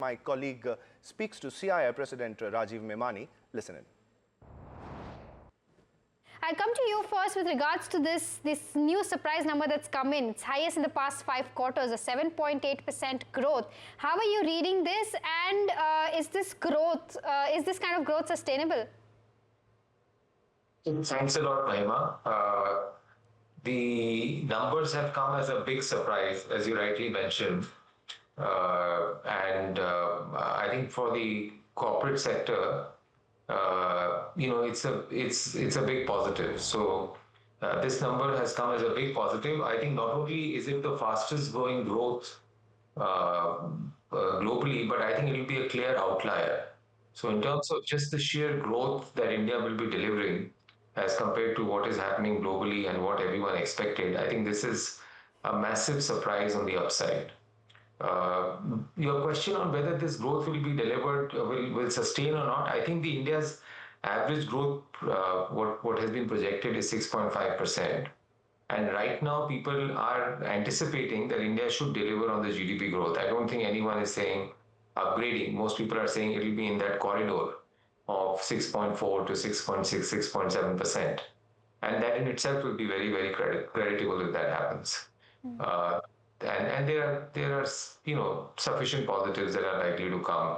My colleague speaks to CII President Rajiv Memani. Listen in. I'll come to you first with regards to this new surprise number that's come in. It's highest in the past 5 quarters, a 7.8% growth. How are you reading this, and is this kind of growth sustainable? Thanks a lot, Mahima. The numbers have come as a big surprise, as you rightly mentioned. I think for the corporate sector, it's a big positive. So this number has come as a big positive. I think not only is it the fastest growing growth globally, but I think it will be a clear outlier. So in terms of just the sheer growth that India will be delivering as compared to what is happening globally and what everyone expected, I think this is a massive surprise on the upside. Your question on whether this growth will be delivered, will sustain or not, I think the India's average growth, what has been projected is 6.5%. And right now, people are anticipating that India should deliver on the GDP growth. I don't think anyone is saying upgrading. Most people are saying it will be in that corridor of 6.4 to 6.6, 6.7%. And that in itself will be very, very creditable if that happens. And there are sufficient positives that are likely to come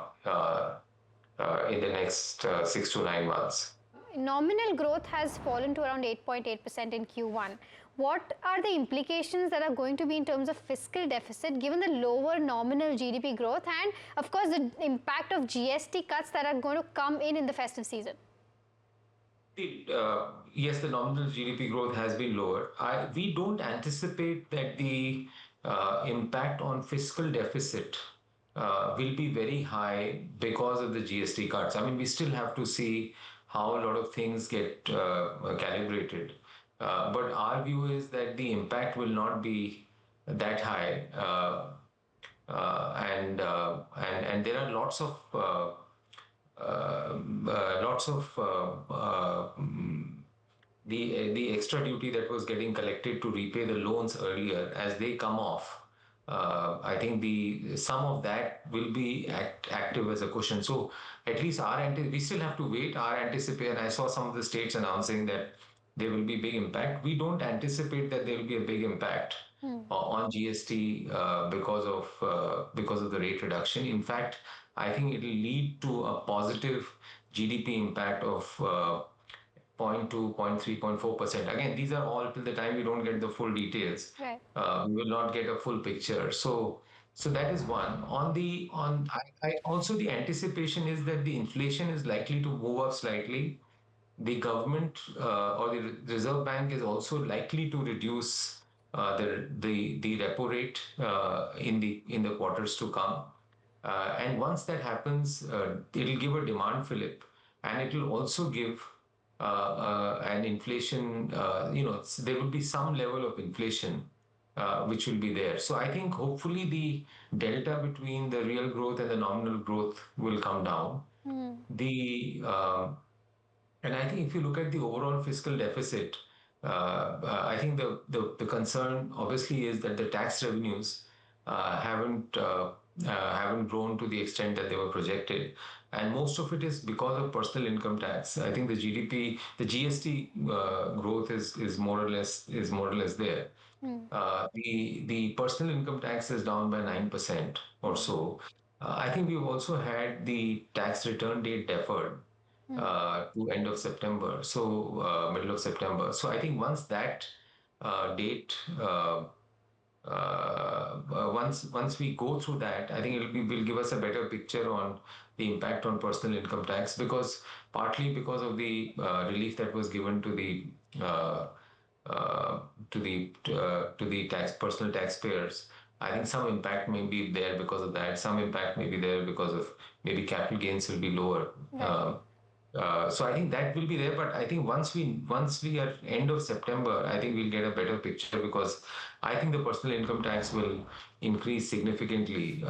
in the next 6 to 9 months. Nominal growth has fallen to around 8.8% in Q1. What are the implications that are going to be in terms of fiscal deficit given the lower nominal GDP growth and, of course, the impact of GST cuts that are going to come in the festive season? Yes, the nominal GDP growth has been lower. We don't anticipate that the impact on fiscal deficit will be very high because of the GST cuts. I mean, we still have to see how a lot of things get calibrated. But our view is that the impact will not be that high. And there are lots of the extra duty that was getting collected to repay the loans earlier, as they come off, I think some of that will be active as a cushion. So at least we still have to wait. Our anticipation, I saw some of the states announcing that there will be big impact. We don't anticipate that there will be a big impact on GST because of the rate reduction. In fact, I think it will lead to a positive GDP impact of 0.2, 0.3, 0.4%. Again, these are all till the time we don't get the full details. Right. We will not get a full picture. So that is one. Also the anticipation is that the inflation is likely to move up slightly. The government or the Reserve Bank is also likely to reduce the repo rate in the quarters to come. And once that happens, it will give a demand fillip, and it will also give an inflation. There will be some level of inflation which will be there. So I think hopefully the delta between the real growth and the nominal growth will come down. And I think if you look at the overall fiscal deficit, I think the concern obviously is that the tax revenues haven't grown to the extent that they were projected, and most of it is because of personal income tax. I think the GST growth is more or less there. The personal income tax is down by 9% or so. I think we've also had the tax return date deferred to end of September, so middle of September. So I think once that date, once we go through that, I think will give us a better picture on the impact on personal income tax, partly because of the relief that was given to the personal taxpayers. I think some impact may be there because of that. Some impact may be there because of maybe capital gains will be lower. Right. So I think that will be there, but I think once we are end of September, I think we'll get a better picture, because I think the personal income tax will increase significantly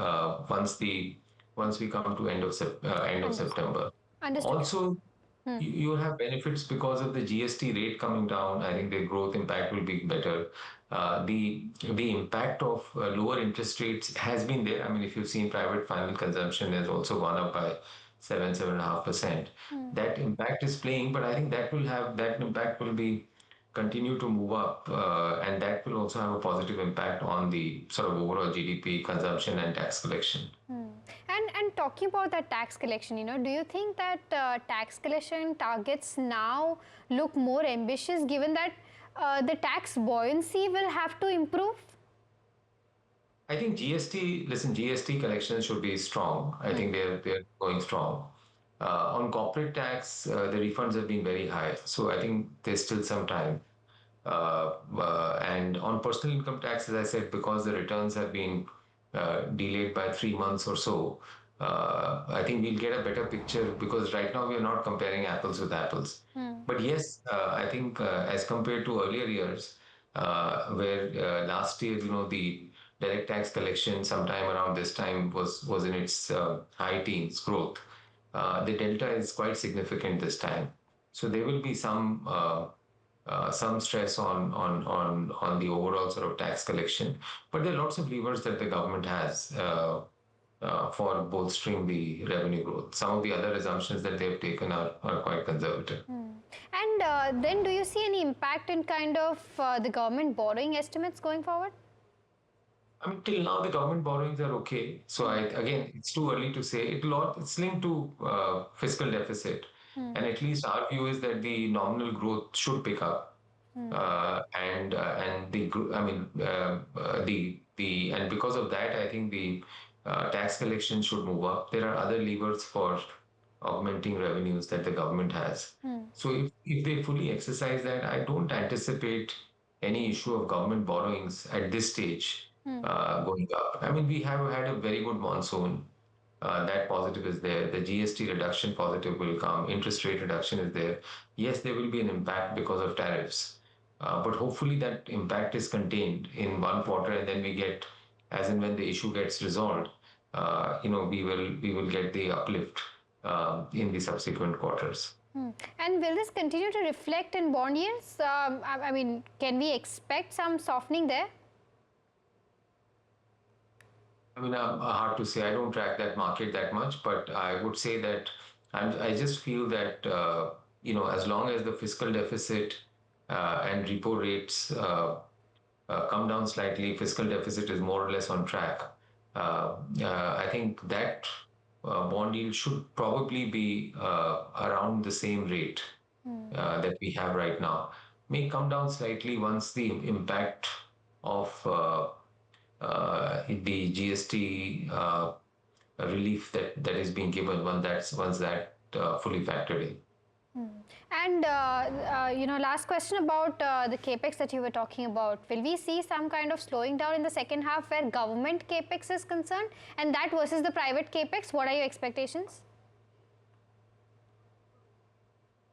once we come to end of September. Understood. you'll have benefits because of the GST rate coming down. I think the growth impact will be better. The impact of lower interest rates has been there. I mean, if you've seen private final consumption has also gone up by 7.5%. That impact is playing, but I think that impact will be continue to move up, and that will also have a positive impact on the sort of overall GDP, consumption, and tax collection. And talking about that tax collection, do you think that tax collection targets now look more ambitious given that the tax buoyancy will have to improve? I think GST collections should be strong. I think they're going strong. On corporate tax, the refunds have been very high, so I think there's still some time. And on personal income tax, as I said, because the returns have been delayed by 3 months or so, I think we'll get a better picture because right now we are not comparing apples with apples. But yes, I think as compared to earlier years, where last year, the direct tax collection sometime around this time was in its high teens growth. The delta is quite significant this time. So there will be some stress on the overall sort of tax collection. But there are lots of levers that the government has for bolstering the revenue growth. Some of the other assumptions that they've taken are quite conservative. And then do you see any impact in kind of the government borrowing estimates going forward? I mean, till now the government borrowings are okay. So again, it's too early to say. It's linked to fiscal deficit, and at least our view is that the nominal growth should pick up, and and because of that, I think the tax collection should move up. There are other levers for augmenting revenues that the government has. So if they fully exercise that, I don't anticipate any issue of government borrowings at this stage going up. I mean, we have had a very good monsoon. That positive is there. The GST reduction positive will come. Interest rate reduction is there. Yes, there will be an impact because of tariffs, but hopefully that impact is contained in one quarter, and then we get, as and when the issue gets resolved, we will get the uplift in the subsequent quarters. And will this continue to reflect in bond yields? I mean, can we expect some softening there? I mean, hard to say. I don't track that market that much, but I would say that I just feel that as long as the fiscal deficit and repo rates come down slightly, fiscal deficit is more or less on track. I think that bond yield should probably be around the same rate that we have right now. May come down slightly once the impact of the GST relief that is being given once that fully factored in. And last question about the capex that you were talking about. Will we see some kind of slowing down in the second half where government capex is concerned, and that versus the private capex? What are your expectations?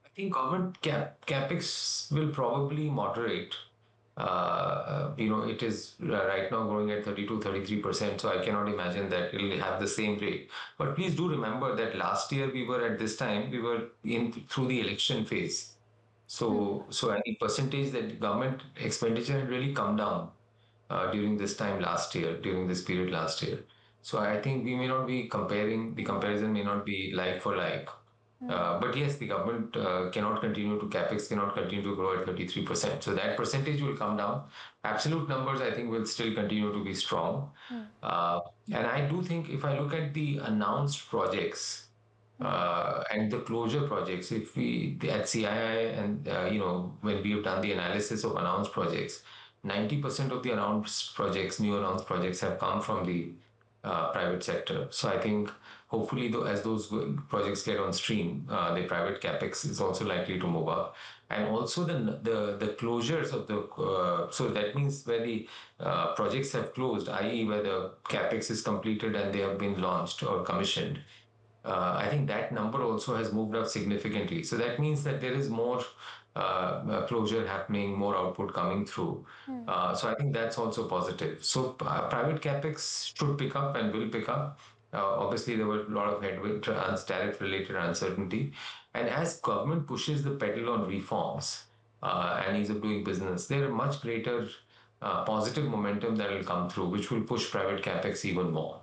I think government capex will probably moderate. It is right now growing at 32-33%, so I cannot imagine that it will have the same rate. But please do remember that last year we were through the election phase. So any percentage that government expenditure had really come down during this period last year. So I think we may not be the comparison may not be like for like. But yes, the government capex cannot continue to grow at 33%. So that percentage will come down. Absolute numbers, I think, will still continue to be strong. And I do think if I look at the announced projects and the closure projects, at CII and, when we have done the analysis of announced projects, 90% of the new announced projects have come from the private sector. So I think hopefully, as those projects get on stream, the private capex is also likely to move up, and also the closures of so that means where the projects have closed, i.e., where the capex is completed and they have been launched or commissioned. I think that number also has moved up significantly. So that means that there is more closure happening, more output coming through. So I think that's also positive. So private capex should pick up and will pick up. Obviously, there were a lot of headwind, tariff-related uncertainty, and as government pushes the pedal on reforms and ease of doing business, there are much greater positive momentum that will come through, which will push private capex even more.